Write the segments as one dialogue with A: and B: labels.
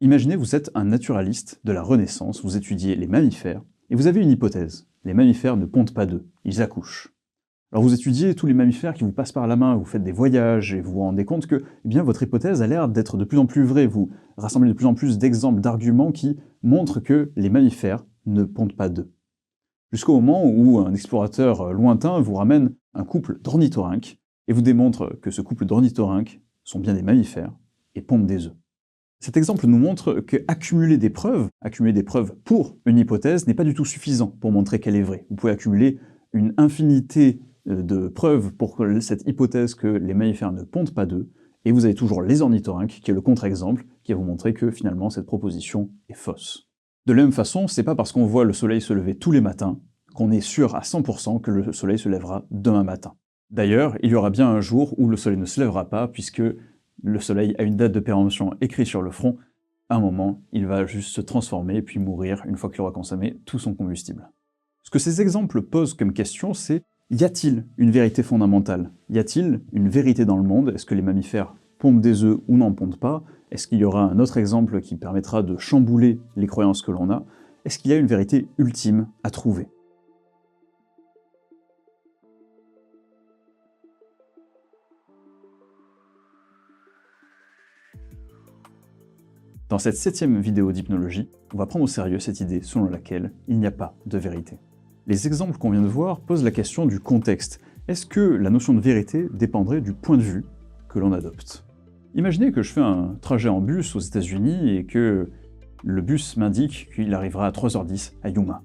A: Imaginez, vous êtes un naturaliste de la Renaissance, vous étudiez les mammifères, et vous avez une hypothèse. Les mammifères ne pondent pas d'œufs, ils accouchent. Alors vous étudiez tous les mammifères qui vous passent par la main, vous faites des voyages, et vous vous rendez compte que votre hypothèse a l'air d'être de plus en plus vraie. Vous rassemblez de plus en plus d'exemples, d'arguments qui montrent que les mammifères ne pondent pas d'œufs. Jusqu'au moment où un explorateur lointain vous ramène un couple d'ornithorynques, et vous démontre que ce couple d'ornithorynques sont bien des mammifères, et pondent des œufs. Cet exemple nous montre qu'accumuler des preuves pour une hypothèse n'est pas du tout suffisant pour montrer qu'elle est vraie. Vous pouvez accumuler une infinité de preuves pour cette hypothèse que les mammifères ne pondent pas d'œufs, et vous avez toujours les ornithorynques, qui est le contre-exemple, qui va vous montrer que finalement cette proposition est fausse. De la même façon, c'est pas parce qu'on voit le soleil se lever tous les matins qu'on est sûr à 100% que le soleil se lèvera demain matin. D'ailleurs, il y aura bien un jour où le soleil ne se lèvera pas, puisque le soleil a une date de péremption écrite sur le front. À un moment, il va juste se transformer et puis mourir une fois qu'il aura consommé tout son combustible. Ce que ces exemples posent comme question, c'est: y a-t-il une vérité fondamentale? Y a-t-il une vérité dans le monde? Est-ce que les mammifères pondent des œufs ou n'en pondent pas? Est-ce qu'il y aura un autre exemple qui permettra de chambouler les croyances que l'on a? Est-ce qu'il y a une vérité ultime à trouver? Dans cette 7e vidéo d'hypnologie, on va prendre au sérieux cette idée selon laquelle il n'y a pas de vérité. Les exemples qu'on vient de voir posent la question du contexte. Est-ce que la notion de vérité dépendrait du point de vue que l'on adopte? Imaginez que je fais un trajet en bus aux États-Unis et que le bus m'indique qu'il arrivera à 3h10 à Yuma.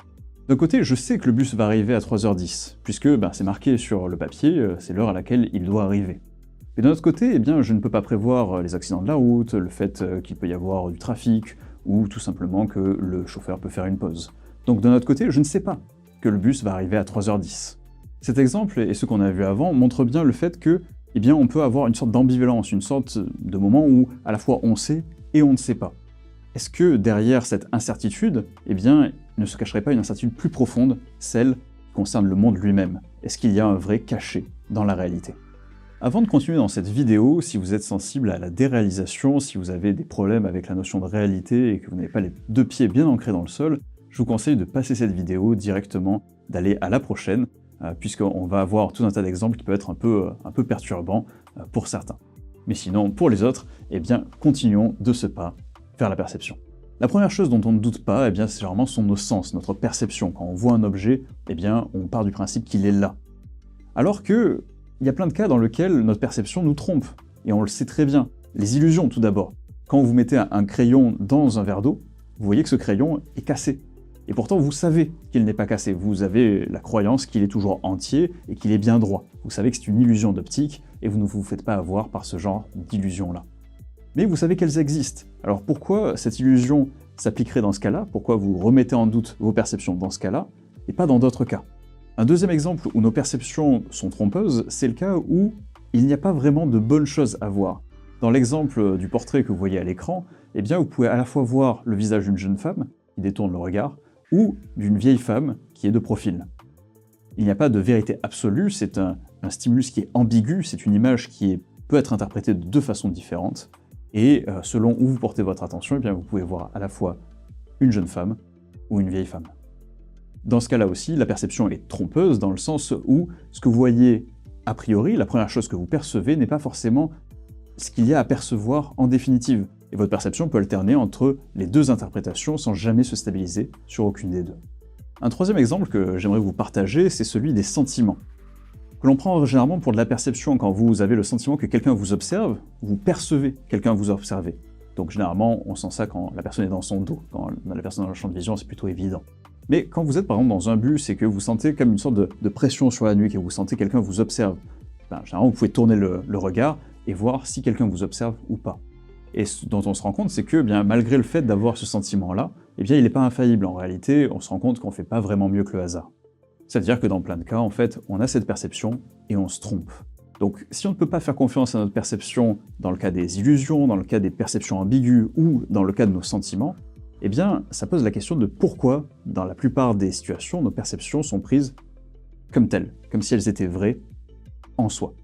A: D'un côté, je sais que le bus va arriver à 3h10, puisque c'est marqué sur le papier, c'est l'heure à laquelle il doit arriver. Mais d'un autre côté, je ne peux pas prévoir les accidents de la route, le fait qu'il peut y avoir du trafic, ou tout simplement que le chauffeur peut faire une pause. Donc d'un autre côté, je ne sais pas que le bus va arriver à 3h10. Cet exemple, et ce qu'on a vu avant, montre bien le fait que, on peut avoir une sorte d'ambivalence, une sorte de moment où à la fois on sait et on ne sait pas. Est-ce que derrière cette incertitude, ne se cacherait pas une incertitude plus profonde, celle qui concerne le monde lui-même? Est-ce qu'il y a un vrai cachet dans la réalité? Avant de continuer dans cette vidéo, si vous êtes sensible à la déréalisation, si vous avez des problèmes avec la notion de réalité et que vous n'avez pas les deux pieds bien ancrés dans le sol, je vous conseille de passer cette vidéo directement, d'aller à la prochaine, puisqu'on va avoir tout un tas d'exemples qui peuvent être un peu perturbants pour certains. Mais sinon, pour les autres, continuons de ce pas vers la perception. La première chose dont on ne doute pas, c'est généralement sont nos sens, notre perception. Quand on voit un objet, on part du principe qu'il est là. Alors que il y a plein de cas dans lesquels notre perception nous trompe, et on le sait très bien. Les illusions, tout d'abord. Quand vous mettez un crayon dans un verre d'eau, vous voyez que ce crayon est cassé. Et pourtant, vous savez qu'il n'est pas cassé. Vous avez la croyance qu'il est toujours entier et qu'il est bien droit. Vous savez que c'est une illusion d'optique, et vous ne vous faites pas avoir par ce genre d'illusion-là. Mais vous savez qu'elles existent. Alors pourquoi cette illusion s'appliquerait dans ce cas-là? Pourquoi vous remettez en doute vos perceptions dans ce cas-là, et pas dans d'autres cas? Un deuxième exemple où nos perceptions sont trompeuses, c'est le cas où il n'y a pas vraiment de bonnes choses à voir. Dans l'exemple du portrait que vous voyez à l'écran, vous pouvez à la fois voir le visage d'une jeune femme qui détourne le regard, ou d'une vieille femme qui est de profil. Il n'y a pas de vérité absolue, c'est un stimulus qui est ambigu, c'est une image qui peut être interprétée de deux façons différentes, et selon où vous portez votre attention, vous pouvez voir à la fois une jeune femme ou une vieille femme. Dans ce cas-là aussi, la perception est trompeuse dans le sens où ce que vous voyez a priori, la première chose que vous percevez n'est pas forcément ce qu'il y a à percevoir en définitive. Et votre perception peut alterner entre les deux interprétations sans jamais se stabiliser sur aucune des deux. Un troisième exemple que j'aimerais vous partager, c'est celui des sentiments. Que l'on prend généralement pour de la perception quand vous avez le sentiment que quelqu'un vous observe, vous percevez quelqu'un vous observer. Donc généralement, on sent ça quand la personne est dans son dos, quand la personne est dans le champ de vision, c'est plutôt évident. Mais quand vous êtes par exemple dans un bus et que vous sentez comme une sorte de pression sur la nuque et que vous sentez quelqu'un vous observe, généralement vous pouvez tourner le regard et voir si quelqu'un vous observe ou pas. Et ce dont on se rend compte, c'est que malgré le fait d'avoir ce sentiment-là, il n'est pas infaillible. En réalité, on se rend compte qu'on ne fait pas vraiment mieux que le hasard. C'est-à-dire que dans plein de cas, en fait, on a cette perception et on se trompe. Donc si on ne peut pas faire confiance à notre perception dans le cas des illusions, dans le cas des perceptions ambiguës ou dans le cas de nos sentiments, ça pose la question de pourquoi, dans la plupart des situations, nos perceptions sont prises comme telles, comme si elles étaient vraies en soi.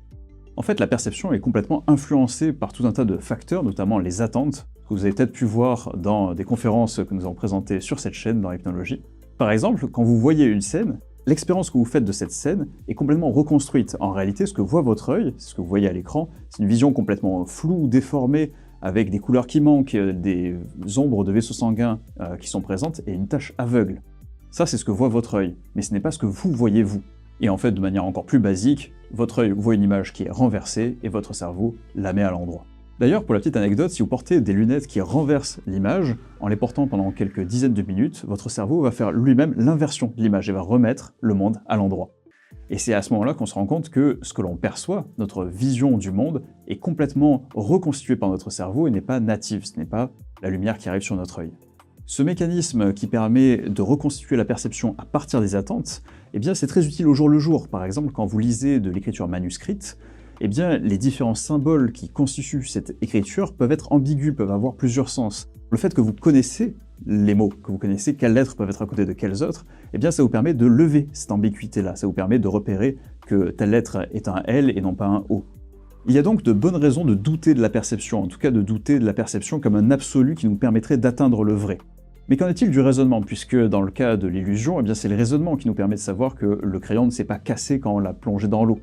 A: En fait, la perception est complètement influencée par tout un tas de facteurs, notamment les attentes que vous avez peut-être pu voir dans des conférences que nous avons présentées sur cette chaîne dans Hypnologie. Par exemple, quand vous voyez une scène, l'expérience que vous faites de cette scène est complètement reconstruite. En réalité, ce que voit votre œil, ce que vous voyez à l'écran, c'est une vision complètement floue, déformée, avec des couleurs qui manquent, des ombres de vaisseaux sanguins qui sont présentes, et une tache aveugle. Ça, c'est ce que voit votre œil, mais ce n'est pas ce que vous voyez vous. Et en fait, de manière encore plus basique, votre œil voit une image qui est renversée, et votre cerveau la met à l'endroit. D'ailleurs, pour la petite anecdote, si vous portez des lunettes qui renversent l'image, en les portant pendant quelques dizaines de minutes, votre cerveau va faire lui-même l'inversion de l'image et va remettre le monde à l'endroit. Et c'est à ce moment-là qu'on se rend compte que ce que l'on perçoit, notre vision du monde, est complètement reconstituée par notre cerveau et n'est pas native, ce n'est pas la lumière qui arrive sur notre œil. Ce mécanisme qui permet de reconstituer la perception à partir des attentes, eh bien c'est très utile au jour le jour. Par exemple, quand vous lisez de l'écriture manuscrite, eh bien, les différents symboles qui constituent cette écriture peuvent être ambigus, peuvent avoir plusieurs sens. Le fait que vous connaissez les mots, que vous connaissez quelles lettres peuvent être à côté de quelles autres, eh bien ça vous permet de lever cette ambiguïté-là, ça vous permet de repérer que telle lettre est un L et non pas un O. Il y a donc de bonnes raisons de douter de la perception, en tout cas de douter de la perception comme un absolu qui nous permettrait d'atteindre le vrai. Mais qu'en est-il du raisonnement, puisque dans le cas de l'illusion, eh bien c'est le raisonnement qui nous permet de savoir que le crayon ne s'est pas cassé quand on l'a plongé dans l'eau.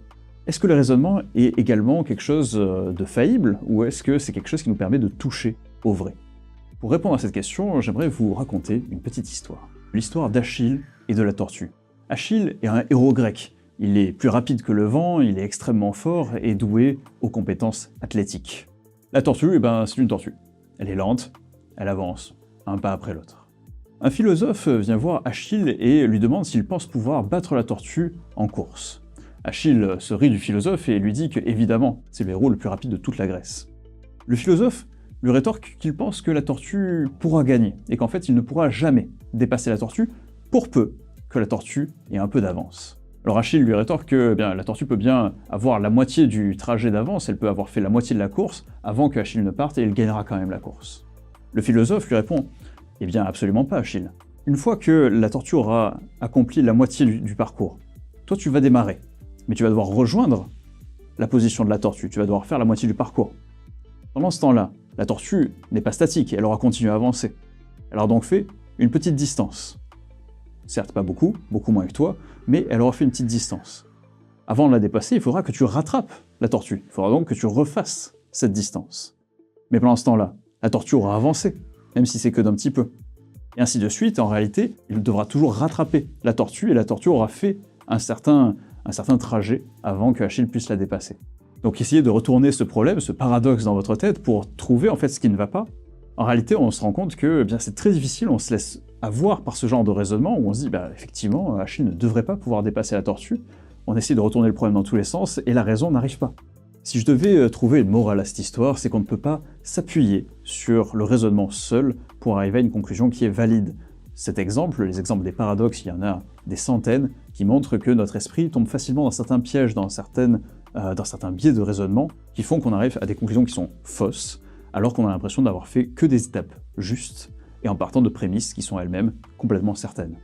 A: Est-ce que le raisonnement est également quelque chose de faillible, ou est-ce que c'est quelque chose qui nous permet de toucher au vrai? Pour répondre à cette question, j'aimerais vous raconter une petite histoire. L'histoire d'Achille et de la tortue. Achille est un héros grec. Il est plus rapide que le vent, il est extrêmement fort et doué aux compétences athlétiques. La tortue, eh ben, c'est une tortue. Elle est lente, elle avance, un pas après l'autre. Un philosophe vient voir Achille et lui demande s'il pense pouvoir battre la tortue en course. Achille se rit du philosophe et lui dit que, évidemment, c'est le héros le plus rapide de toute la Grèce. Le philosophe lui rétorque qu'il pense que la tortue pourra gagner, et qu'en fait il ne pourra jamais dépasser la tortue, pour peu que la tortue ait un peu d'avance. Alors Achille lui rétorque que la tortue peut bien avoir la moitié du trajet d'avance, elle peut avoir fait la moitié de la course avant que Achille ne parte, et il gagnera quand même la course. Le philosophe lui répond « Eh bien absolument pas Achille. Une fois que la tortue aura accompli la moitié du parcours, toi tu vas démarrer. Mais tu vas devoir rejoindre la position de la tortue, tu vas devoir faire la moitié du parcours. Pendant ce temps-là, la tortue n'est pas statique, elle aura continué à avancer. Elle aura donc fait une petite distance. Certes pas beaucoup, beaucoup moins que toi, mais elle aura fait une petite distance. Avant de la dépasser, il faudra que tu rattrapes la tortue, il faudra donc que tu refasses cette distance. Mais pendant ce temps-là, la tortue aura avancé, même si c'est que d'un petit peu. Et ainsi de suite, en réalité, il devra toujours rattraper la tortue, et la tortue aura fait un certain trajet avant que Achille puisse la dépasser. Donc essayez de retourner ce problème, ce paradoxe dans votre tête pour trouver en fait ce qui ne va pas. En réalité, on se rend compte que c'est très difficile, on se laisse avoir par ce genre de raisonnement où on se dit effectivement, Achille ne devrait pas pouvoir dépasser la tortue. On essaie de retourner le problème dans tous les sens et la raison n'arrive pas. Si je devais trouver une morale à cette histoire, c'est qu'on ne peut pas s'appuyer sur le raisonnement seul pour arriver à une conclusion qui est valide. Cet exemple, les exemples des paradoxes, il y en a des centaines, qui montrent que notre esprit tombe facilement dans certains pièges, dans certains biais de raisonnement, qui font qu'on arrive à des conclusions qui sont fausses, alors qu'on a l'impression d'avoir fait que des étapes justes, et en partant de prémices qui sont elles-mêmes complètement certaines.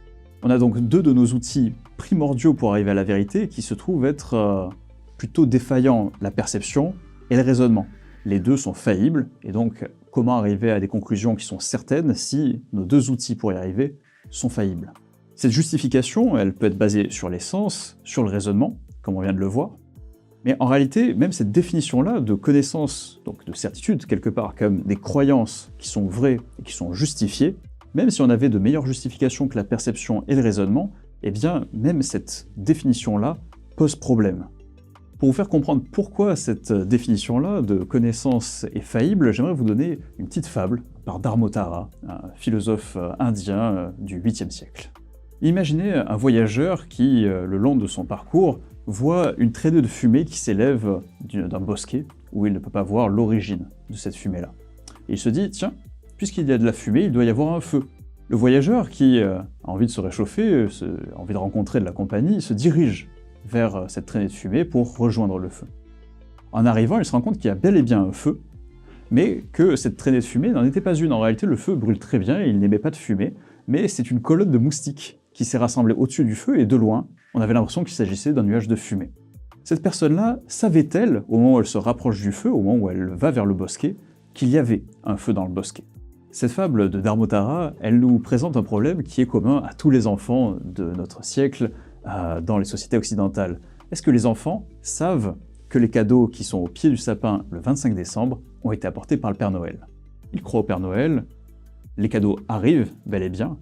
A: On a donc deux de nos outils primordiaux pour arriver à la vérité, qui se trouvent être plutôt défaillants, la perception et le raisonnement. Les deux sont faillibles, et donc comment arriver à des conclusions qui sont certaines si nos deux outils pour y arriver sont faillibles. Cette justification, elle peut être basée sur les sens, sur le raisonnement, comme on vient de le voir, mais en réalité, même cette définition-là de connaissance, donc de certitude quelque part, comme des croyances qui sont vraies et qui sont justifiées, même si on avait de meilleures justifications que la perception et le raisonnement, eh bien même cette définition-là pose problème. Pour vous faire comprendre pourquoi cette définition-là de connaissance est faillible, j'aimerais vous donner une petite fable par Dharmottara, un philosophe indien du 8e siècle. Imaginez un voyageur qui, le long de son parcours, voit une traînée de fumée qui s'élève d'un bosquet où il ne peut pas voir l'origine de cette fumée-là. Et il se dit, tiens, puisqu'il y a de la fumée, il doit y avoir un feu. Le voyageur qui a envie de se réchauffer, a envie de rencontrer de la compagnie, se dirige vers cette traînée de fumée pour rejoindre le feu. En arrivant, il se rend compte qu'il y a bel et bien un feu, mais que cette traînée de fumée n'en était pas une. En réalité, le feu brûle très bien et il n'émet pas de fumée, mais c'est une colonne de moustiques qui s'est rassemblée au-dessus du feu et de loin, on avait l'impression qu'il s'agissait d'un nuage de fumée. Cette personne-là savait-elle, au moment où elle se rapproche du feu, au moment où elle va vers le bosquet, qu'il y avait un feu dans le bosquet. Cette fable de Dharmotara, elle nous présente un problème qui est commun à tous les enfants de notre siècle dans les sociétés occidentales. Est-ce que les enfants savent que les cadeaux qui sont au pied du sapin le 25 décembre ont été apportés par le Père Noël? Ils croient au Père Noël, les cadeaux arrivent bel et bien,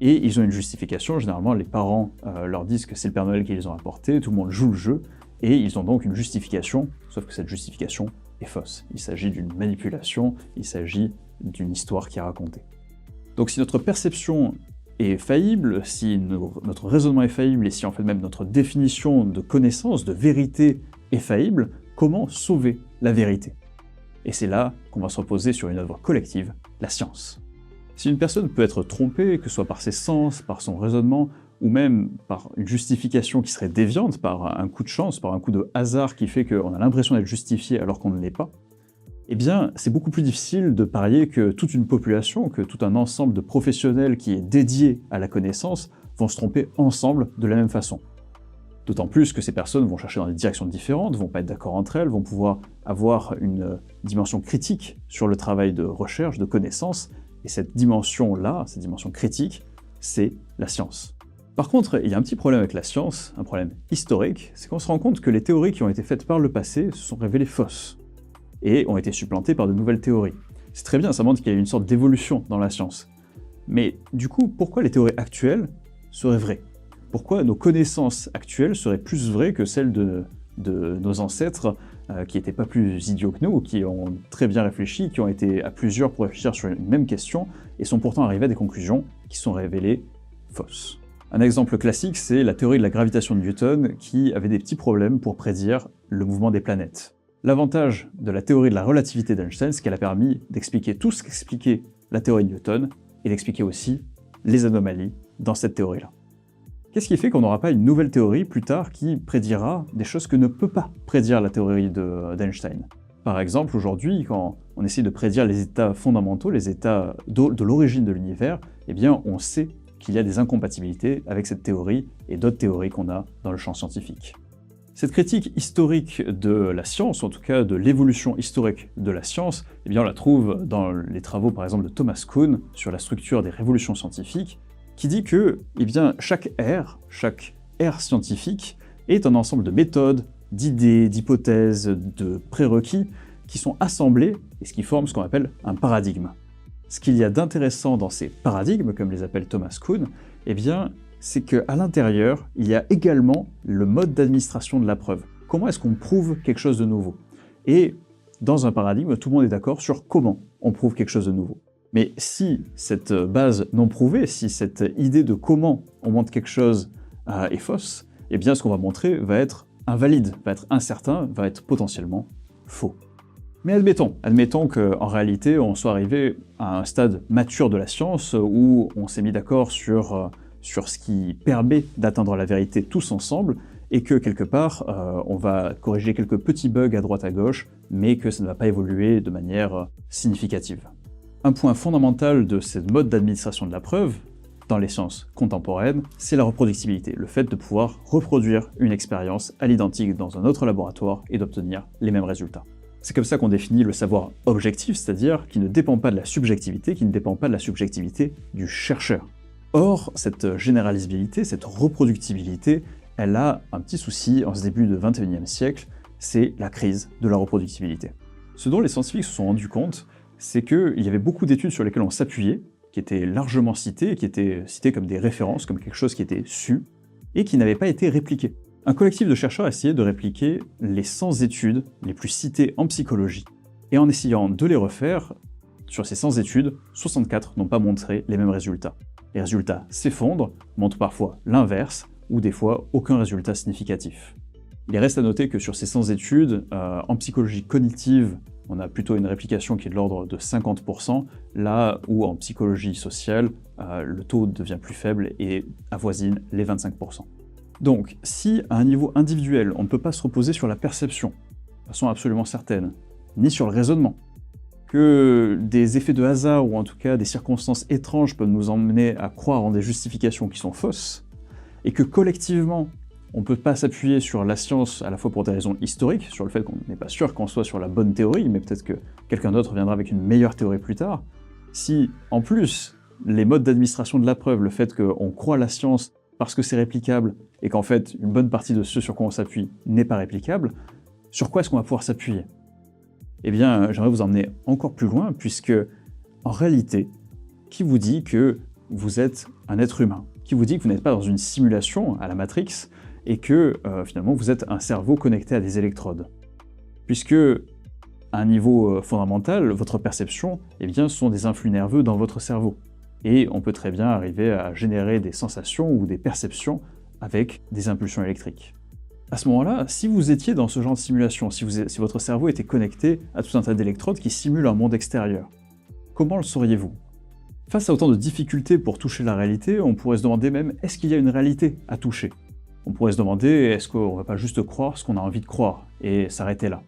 A: et ils ont une justification. Généralement, les parents leur disent que c'est le Père Noël qui les ont apportés, tout le monde joue le jeu, et ils ont donc une justification, sauf que cette justification est fausse. Il s'agit d'une manipulation, il s'agit d'une histoire qui est racontée. Donc si notre perception est faillible, si notre raisonnement est faillible, et si en fait même notre définition de connaissance, de vérité est faillible, comment sauver la vérité? Et c'est là qu'on va se reposer sur une œuvre collective, la science. Si une personne peut être trompée, que ce soit par ses sens, par son raisonnement, ou même par une justification qui serait déviante, par un coup de chance, par un coup de hasard qui fait qu'on a l'impression d'être justifié alors qu'on ne l'est pas, eh bien, c'est beaucoup plus difficile de parier que toute une population, que tout un ensemble de professionnels qui est dédié à la connaissance vont se tromper ensemble de la même façon. D'autant plus que ces personnes vont chercher dans des directions différentes, vont pas être d'accord entre elles, vont pouvoir avoir une dimension critique sur le travail de recherche, de connaissance, et cette dimension-là, cette dimension critique, c'est la science. Par contre, il y a un petit problème avec la science, un problème historique, c'est qu'on se rend compte que les théories qui ont été faites par le passé se sont révélées fausses, et ont été supplantées par de nouvelles théories. C'est très bien, ça montre qu'il y a une sorte d'évolution dans la science. Mais du coup, pourquoi les théories actuelles seraient vraies? Pourquoi nos connaissances actuelles seraient plus vraies que celles de nos ancêtres qui n'étaient pas plus idiots que nous, qui ont très bien réfléchi, qui ont été à plusieurs pour réfléchir sur une même question, et sont pourtant arrivés à des conclusions qui sont révélées fausses. Un exemple classique, c'est la théorie de la gravitation de Newton, qui avait des petits problèmes pour prédire le mouvement des planètes. L'avantage de la théorie de la relativité d'Einstein, c'est qu'elle a permis d'expliquer tout ce qu'expliquait la théorie de Newton, et d'expliquer aussi les anomalies dans cette théorie-là. Qu'est-ce qui fait qu'on n'aura pas une nouvelle théorie plus tard qui prédira des choses que ne peut pas prédire la théorie d'Einstein? Par exemple, aujourd'hui, quand on essaie de prédire les états fondamentaux, les états de l'origine de l'univers, eh bien on sait qu'il y a des incompatibilités avec cette théorie et d'autres théories qu'on a dans le champ scientifique. Cette critique historique de la science, ou en tout cas de l'évolution historique de la science, eh bien on la trouve dans les travaux par exemple de Thomas Kuhn sur la structure des révolutions scientifiques, qui dit que eh bien, chaque ère scientifique est un ensemble de méthodes, d'idées, d'hypothèses, de prérequis qui sont assemblés et ce qui forme ce qu'on appelle un paradigme. Ce qu'il y a d'intéressant dans ces paradigmes, comme les appelle Thomas Kuhn, eh bien, c'est qu'à l'intérieur, il y a également le mode d'administration de la preuve. Comment est-ce qu'on prouve quelque chose de nouveau? Et dans un paradigme, tout le monde est d'accord sur comment on prouve quelque chose de nouveau. Mais si cette base non prouvée, si cette idée de comment on montre quelque chose est fausse, eh bien ce qu'on va montrer va être invalide, va être incertain, va être potentiellement faux. Mais admettons qu'en réalité on soit arrivé à un stade mature de la science où on s'est mis d'accord sur ce qui permet d'atteindre la vérité tous ensemble, et que quelque part on va corriger quelques petits bugs à droite à gauche, mais que ça ne va pas évoluer de manière significative. Un point fondamental de ce mode d'administration de la preuve, dans les sciences contemporaines, c'est la reproductibilité, le fait de pouvoir reproduire une expérience à l'identique dans un autre laboratoire et d'obtenir les mêmes résultats. C'est comme ça qu'on définit le savoir objectif, c'est-à-dire qui ne dépend pas de la subjectivité, qui ne dépend pas de la subjectivité du chercheur. Or, cette généralisabilité, cette reproductibilité, elle a un petit souci en ce début du XXIe siècle, c'est la crise de la reproductibilité. Ce dont les scientifiques se sont rendus compte, c'est qu'il y avait beaucoup d'études sur lesquelles on s'appuyait, qui étaient largement citées, qui étaient citées comme des références, comme quelque chose qui était su, et qui n'avaient pas été répliquées. Un collectif de chercheurs a essayé de répliquer les 100 études les plus citées en psychologie, et en essayant de les refaire, sur ces 100 études, 64 n'ont pas montré les mêmes résultats. Les résultats s'effondrent, montrent parfois l'inverse, ou des fois aucun résultat significatif. Il reste à noter que sur ces 100 études, en psychologie cognitive, on a plutôt une réplication qui est de l'ordre de 50%, là où en psychologie sociale, le taux devient plus faible et avoisine les 25%. Donc, si à un niveau individuel, on ne peut pas se reposer sur la perception, de façon absolument certaine, ni sur le raisonnement, que des effets de hasard, ou en tout cas des circonstances étranges peuvent nous emmener à croire en des justifications qui sont fausses, et que collectivement, on ne peut pas s'appuyer sur la science à la fois pour des raisons historiques, sur le fait qu'on n'est pas sûr qu'on soit sur la bonne théorie, mais peut-être que quelqu'un d'autre viendra avec une meilleure théorie plus tard, si en plus les modes d'administration de la preuve, le fait qu'on croit la science parce que c'est réplicable, et qu'en fait une bonne partie de ce sur quoi on s'appuie n'est pas réplicable, sur quoi est-ce qu'on va pouvoir s'appuyer? Eh bien, j'aimerais vous emmener encore plus loin, puisque, en réalité, qui vous dit que vous êtes un être humain? Qui vous dit que vous n'êtes pas dans une simulation à la Matrix, et que, finalement, vous êtes un cerveau connecté à des électrodes? Puisque, à un niveau fondamental, votre perception, eh bien, sont des influx nerveux dans votre cerveau. Et on peut très bien arriver à générer des sensations ou des perceptions avec des impulsions électriques. À ce moment-là, si vous étiez dans ce genre de simulation, si votre cerveau était connecté à tout un tas d'électrodes qui simulent un monde extérieur, comment le sauriez-vous? Face à autant de difficultés pour toucher la réalité, on pourrait se demander même, est-ce qu'il y a une réalité à toucher? On pourrait se demander, est-ce qu'on ne va pas juste croire ce qu'on a envie de croire, et s'arrêter là?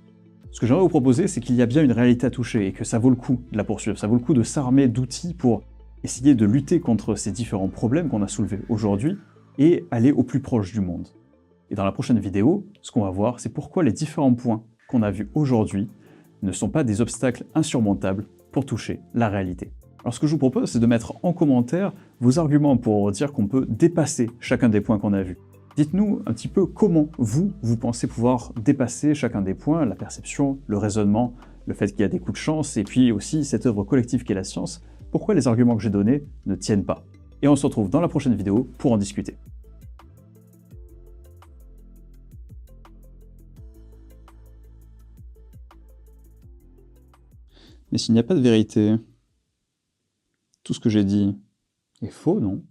A: Ce que j'aimerais vous proposer, c'est qu'il y a bien une réalité à toucher, et que ça vaut le coup de la poursuivre, ça vaut le coup de s'armer d'outils pour essayer de lutter contre ces différents problèmes qu'on a soulevés aujourd'hui, et aller au plus proche du monde. Et dans la prochaine vidéo, ce qu'on va voir, c'est pourquoi les différents points qu'on a vus aujourd'hui ne sont pas des obstacles insurmontables pour toucher la réalité. Alors ce que je vous propose, c'est de mettre en commentaire vos arguments pour dire qu'on peut dépasser chacun des points qu'on a vus. Dites-nous un petit peu comment vous pensez pouvoir dépasser chacun des points, la perception, le raisonnement, le fait qu'il y a des coups de chance, et puis aussi cette œuvre collective qu'est la science, pourquoi les arguments que j'ai donnés ne tiennent pas. Et on se retrouve dans la prochaine vidéo pour en discuter. Mais s'il n'y a pas de vérité, tout ce que j'ai dit est faux, non?